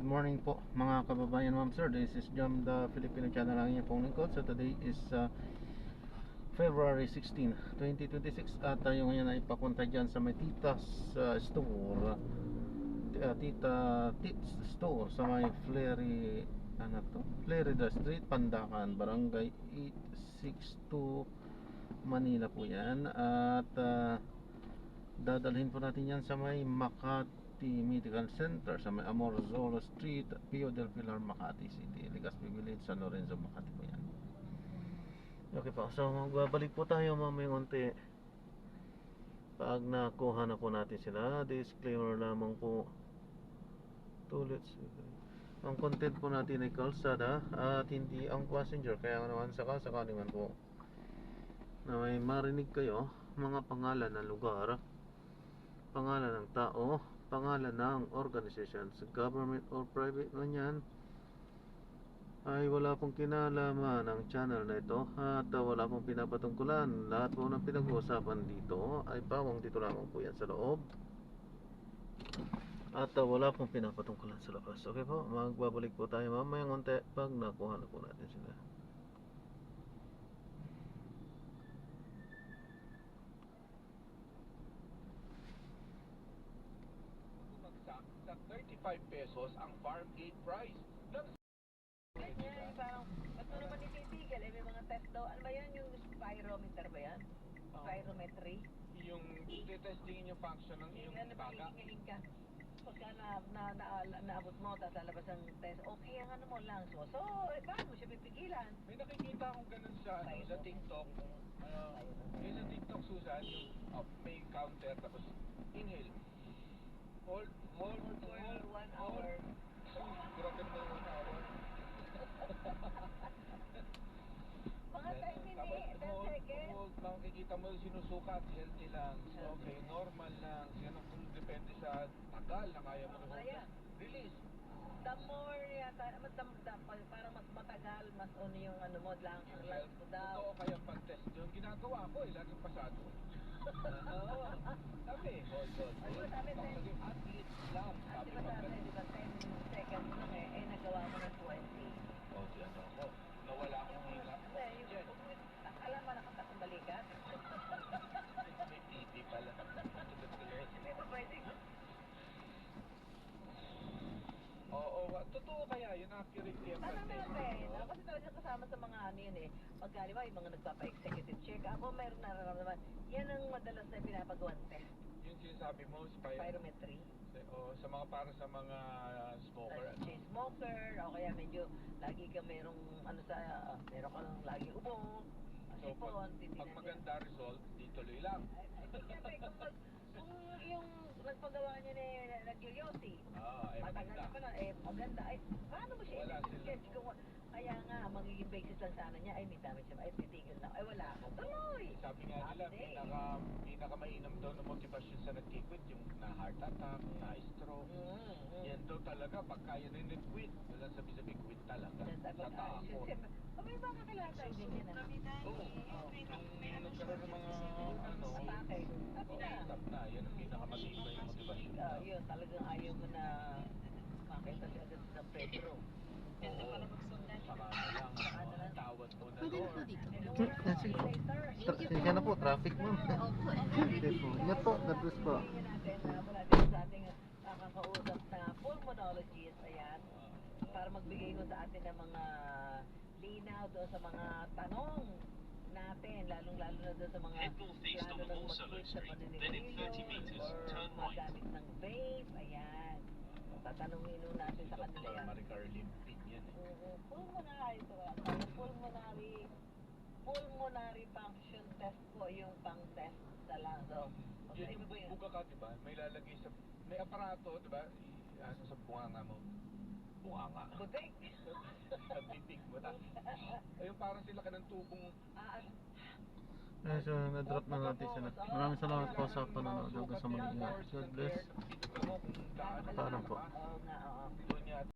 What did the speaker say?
Good morning po mga kababayan, ma'am sir. This is Jam the Filipino channel ang inyong pong lingkod. So today is February 16, 2026 at tayo ngayon ay papunta dyan sa may Tita's store, Tita Tits store sa may Florida Street, Pandacan, Barangay 862 Manila po yan. At dadalhin po natin yan sa may Makati Medical Center sa may Amorzolo Street, Pio del Pilar, Makati City, Legazpi Village, San Lorenzo, Makati po yan. Okay po, so magbabalik po tayo mamaya unti pag nakuha na po natin sila. Disclaimer lamang po, ang content po natin ay kalsada at hindi ang passenger, kaya naman sakali man po na may marinig kayo mga pangalan ng lugar, pangalan ng tao, pangalan ng organization, government or private man yan, ay wala pong kinalaman ng channel na ito at wala pong pinapatungkulan. Lahat po ng pinag-uusapan dito ay pawang dito lamang po yan sa loob at wala pong pinapatungkulan sa labas. Okay po, magbabalik po tayo mamayang unti pag nakuha na po natin sila. Sa 35 pesos ang farm gate price. Ganyan, parang, ba't mo naman ititigil? May mga test daw. Ano ba yan? Yung spirometer ba yan? Spirometry? Yung testingin yung function ng iyong Ano ba, baga. hihingalin ka? Pagka naabot mo, tapos lalabas ang test, okay ang ano mo lang. So, paano mo siya pipigilan? May nakikita akong ganun sa TikTok. Yung sa TikTok, Susan, yung may counter, tapos inhale. Hold For 1 hour. Grabe na 1 hour. Mga 10 minutes, 10 seconds. Hold, makikita mo sinusukat, healthy lang. Okay, normal lang. Yan ang kung depende sa tagal na kaya mo na Ayan. release. The more yata, para mas matagal, mas ano yung ano mo lang, ang life mo daw. Totoo kaya pag-test yun. Ginagawa ko laging pasado. Oo. Sabi, hold. Ano ba sabi, Kasi athlete lang. Ang Sabi di ba pag sabi, di ba 10 seconds lang nagawa mo ng 20. oh, diyan ako. Nawala akong hinga. Hindi, yung alam mo nakakatang balikat. May PT pala. Hindi ba pwede? Oo, totoo kaya yun accurate yung Tanong pag-test. natin, kasi talaga kasama sa mga ano yun pagka di ba yung mga nagpapa-executive check, ako mayroon nararamdaman, yan ang madalas na pinapagawang test, Yung sinasabi mo, spirometry. sa mga para sa mga smoker. Chain smoker, o kaya medyo lagi ka merong ano sa, meron ka lang lagi ubo, So, sipon, pag maganda result, di tuloy lang. Siyempre, kung yung nagpagawa niya nag-yoyosi, matagal Maganda. na pala, maganda, paano mo siya Wala i-sketch kung kaya nga, magiging basis lang sana niya, may damage siya, titigil na, wala ka, tuloy! Sabi nga nila, pinaka-mainam daw na motivasyon sa nag-quit, yung na-heart attack, na-stroke. Yan daw talaga, pag kaya na nag-quit, wala sabi-sabi quit talaga. Sa takot. May mga kakilala tayo din yan, Oo. Nung nagkaroon ng mga, atake, stop na. Yan ang pinakamatibay na motivasyon. yun, talagang ayaw mo na makita siya agad sa Pedro. Oo. Saka na lang, tawad mo na Lord. Sige na po, traffic mo. Hindi po, ingat po, God bless po. Wala din sa ating nakakausap na pulmonologist, ayan, para magbigay ko sa atin ng mga linaw doon sa mga tanong natin, lalong-lalo na doon sa mga plano ng mag-quit sa paniniguryo or magamit ng vape, ayan. Tatanungin nun natin sa kanila Dr. yan. Maricar Limpin yan eh. Pulmonary ito. Pulmonary function test po yung pang-test sa laso. Yun yung buga ka, diba? May lalagay sa, may aparato, diba? Sa bunganga mo. Bunganga. Butik. Bibig mo na. Ayun, parang sila ka ng tubong. So na-drop na natin sila. Maraming salamat po sa panonood hanggang sa muli. God bless. Paalam po. Oo nga, oo. Doon yata